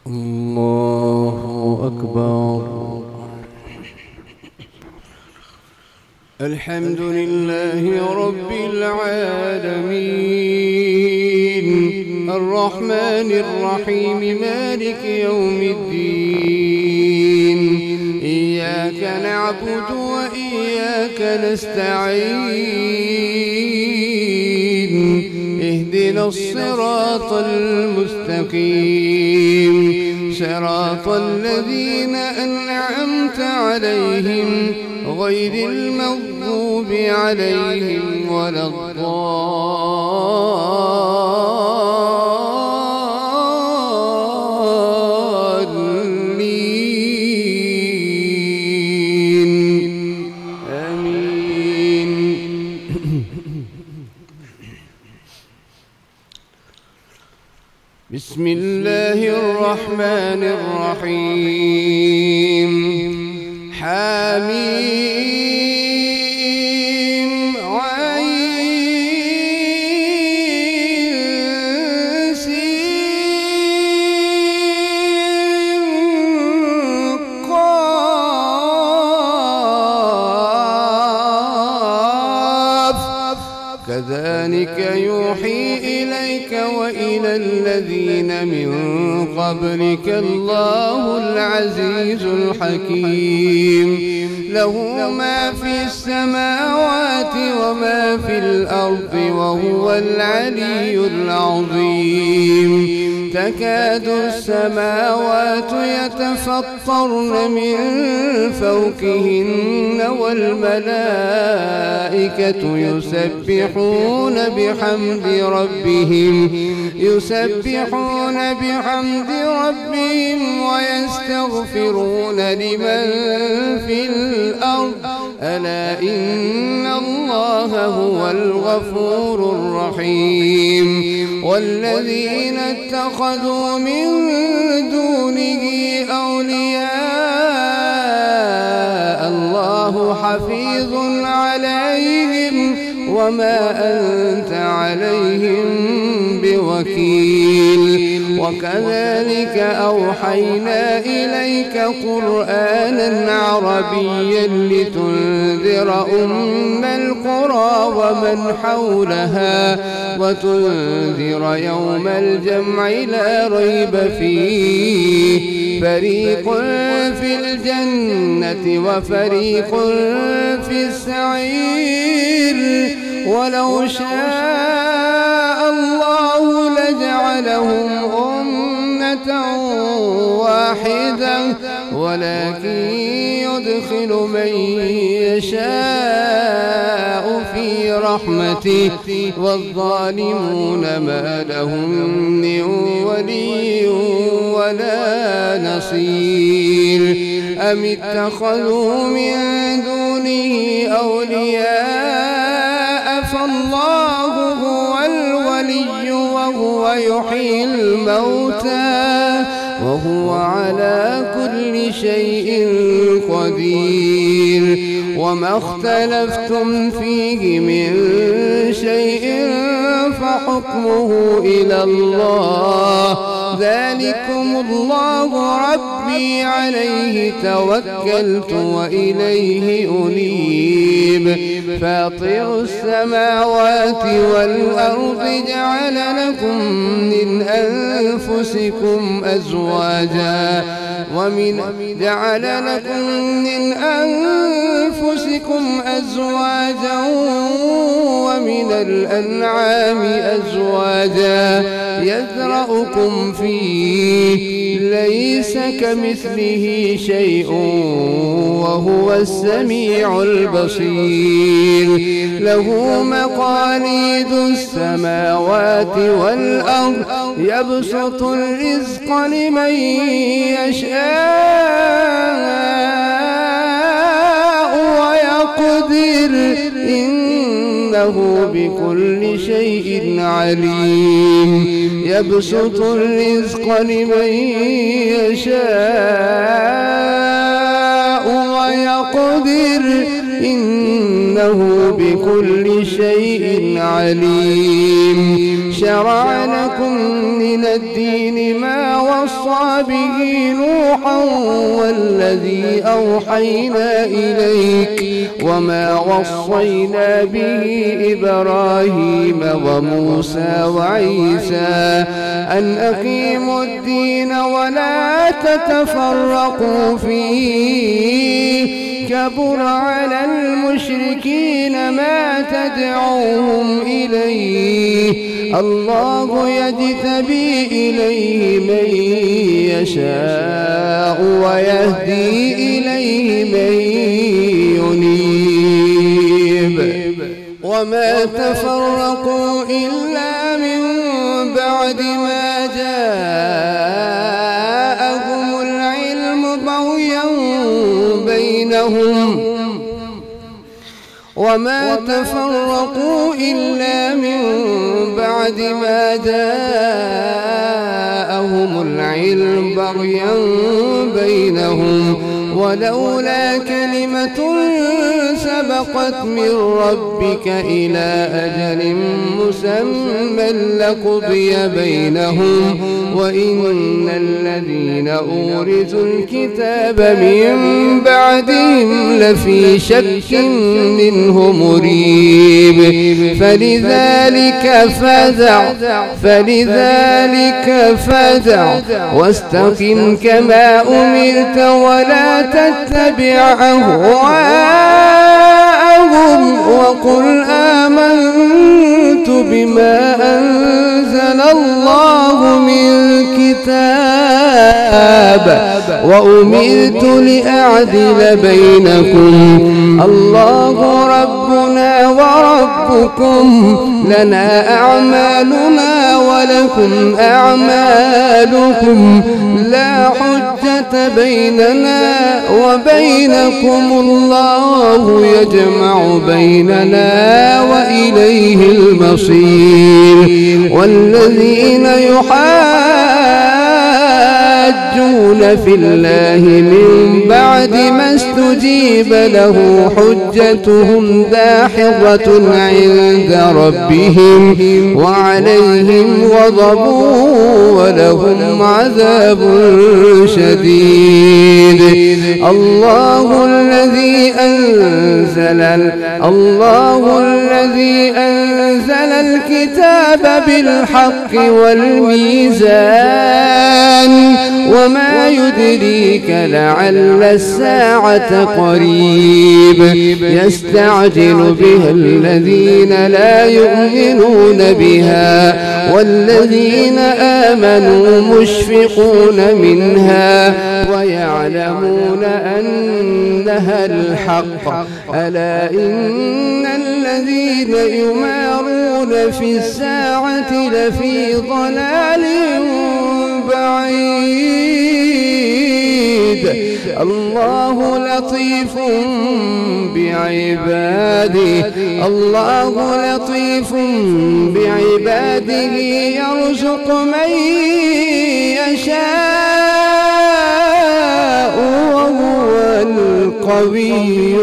الله أكبر. الحمد لله رب العالمين الرحمن الرحيم مالك يوم الدين إياك نعبد وإياك نستعين اهدنا الصراط المستقيم صراط الذين أنعمت عليهم غير المغضوب عليهم ولا الضالين آمين. بسم الله الرحمن الرحيم. حميم عين سين قاف كذلك يوحي إليك وإلى الذين من قبلك الله العزيز الحكيم. له ما في السماوات وما في الأرض وهو العلي العظيم. تكاد السماوات يتفطرن من فوقهن والملائكة يسبحون بحمد ربهم ويستغفرون لمن في الأرض ألا إن الله هو الغفور الرحيم. والذين اتخذوا من دونه أولياء الله حفيظ عليهم وما أنت عليهم بوكيل. وكذلك أوحينا إليك قرآنا عربيا لتنذر أم القرى ومن حولها وتنذر يوم الجمع لا ريب فيه. فريق في الجنة وفريق في السعير. ولو شاء الله لجعلهم أمة واحدة ولكن يدخل من يشاء في رحمته والظالمون ما لهم من ولي ولا نصير. أم اتخذوا من دونه أولياء فالله هو الولي وهو يحيي الموتى وهو على كل شيء قدير. وما اختلفتم فيه من شيء فحكمه إلى الله. ذلكم الله ربي عليه توكلت وإليه أنيب. فاطر السماوات والأرض جعل لكم من أنفسكم أزواجا ومن الأنعام أزواجا يذرأكم فيه ليس كمثله شيء وهو السميع البصير. له مقاليد السماوات والأرض يبسط الرزق لمن يشاء ويقدر إنه بكل شيء عليم. يبسط الرزق لمن يشاء ويقدر إنه بكل شيء عليم. شرع لكم من الدين ما وصى به نوحا والذي أوحينا إليك وما وصينا به إبراهيم وموسى وعيسى أن أقيموا الدين ولا تتفرقوا فيه كبر على المشركين ما تدعوهم إليه الله يجتبي إليه من يشاء ويهدي إليه من ينيب وما تفرقوا إلا من بعد ما جاءهم العلم بغيا بينهم وما تفرقوا إلا من بعد ما جاءهم العلم بغيا بينهم ولولا كلمة سبقت من ربك إلى أجل مسمى لقضي بينهم وإن الذين أورثوا الكتاب من بعدهم لفي شك منه مريب فلذلك فدع واستقم كما أمرت ولا تتبع أهواءهم وقل آمنت بما أنزل الله من كتاب وأمرت لأعدل بينكم الله ربنا وربكم لنا أعمالنا ولكم أعمالكم لا حجة بيننا وبينكم الله يجمع بيننا وإليه المصير والذين يحاجون في الله من بعد ما استجيب له حجتهم داحضة عند ربهم وعليهم غضب ولهم عذاب شديد الله الذي أنزل الكتاب بالحق والميزان وما يدريك لعل الساعة قريب يستعجل بها الذين لا يؤمنون بها والذين آمنوا مشفقون منها ويعلمون أنها الحق ألا إن الذين يمارون في الساعة لفي ضلال بعيد الله لطيف بعباده يرزق من يشاء وهو القوي